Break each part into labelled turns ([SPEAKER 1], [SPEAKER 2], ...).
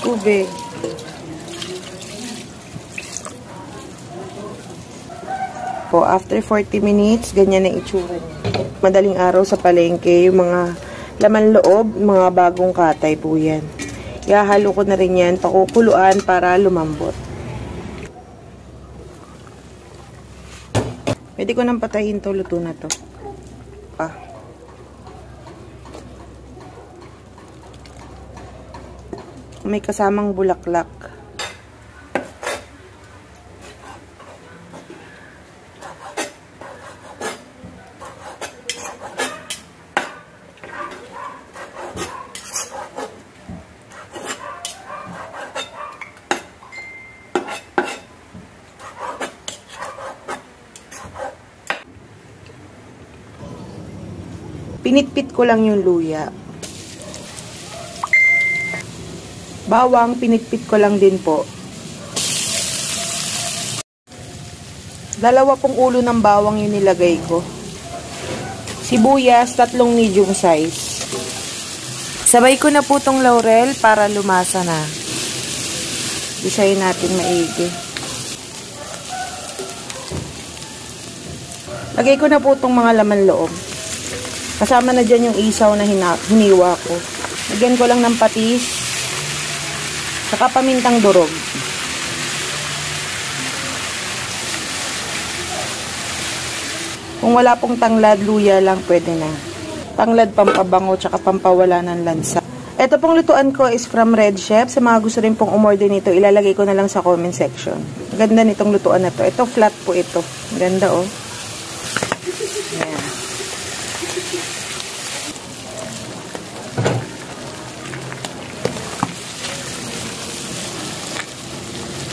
[SPEAKER 1] tubig. Po, after 40 minutes, ganyan na itsura niya. Madaling araw sa palengke, yung mga laman loob, mga bagong katay po yan. Ihahalo ko na rin yan, pakukuluan para lumambot. Pwede ko nang patayin to, luto na to. May kasamang bulaklak. Pinitpit ko lang yung luya. Bawang, pinitpit ko lang din po. 2 pong ulo ng bawang yung nilagay ko. Sibuyas, 3 medium size. Sabay ko na po tong laurel para lumasa na. Gisahin natin maigi. Lagay ko na po tong mga laman loob. Kasama na dyan yung isaw na hiniwa ko. Lagyan ko lang ng patis. Saka pamintang durog. Kung wala pong tanglad, luya lang pwede na. Tanglad, pampabango, tsaka pampawala ng lansa. Ito pong lutuan ko is from Red Chef. Sa mga gusto rin pong umorder nito, ilalagay ko na lang sa comment section. Ganda nitong lutuan na to. Ito flat po ito. Ganda oh. Ayan.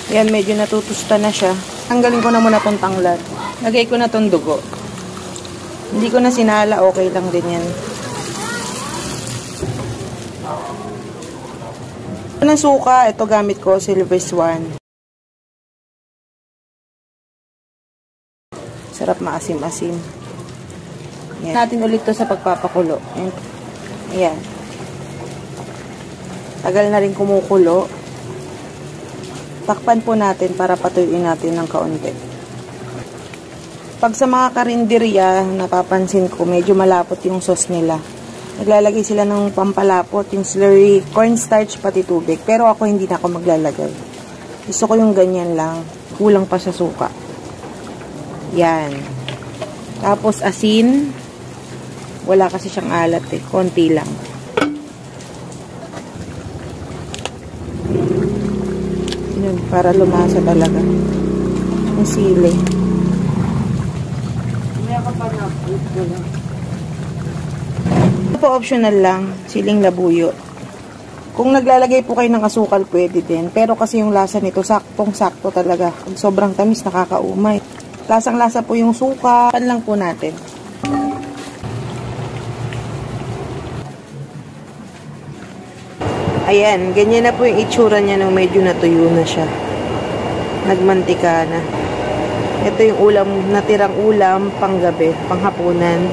[SPEAKER 1] Yan, medyo natutusta na siya. Tanggalin ko na muna tong tanglad. Lagay ko na tong dugo. Hindi ko na sinala, okay lang din yan. Ito ng suka, ito gamit ko, Silver Swan. Sarap maasim-asim. Yan. Natin ulit to sa pagpapakulo. Ayan. Tagal na rin kumukulo. Takpan po natin para patuyuin natin ng kaunti. Pag sa mga karinderya, napapansin ko, medyo malapot yung sauce nila. Naglalagay sila ng pampalapot, yung slurry, cornstarch, pati tubig. Pero ako hindi na ako maglalagay. Gusto ko yung ganyan lang. Kulang pa sa suka. Yan. Tapos asin. Wala kasi siyang alat eh. Konti lang. Yun, para lumasa talaga. Ang sili. Ito po optional lang. Siling labuyo. Kung naglalagay po kayo ng asukal, pwede din. Pero kasi yung lasa nito, saktong-sakto talaga. Pag sobrang tamis, nakakaumay. Lasang-lasa po yung suka. Pan lang po natin. Ayan, ganyan na po yung itsura niya nung medyo natuyo na siya. Nagmantika na. Ito yung ulam, natirang ulam, panggabi, panghapunan.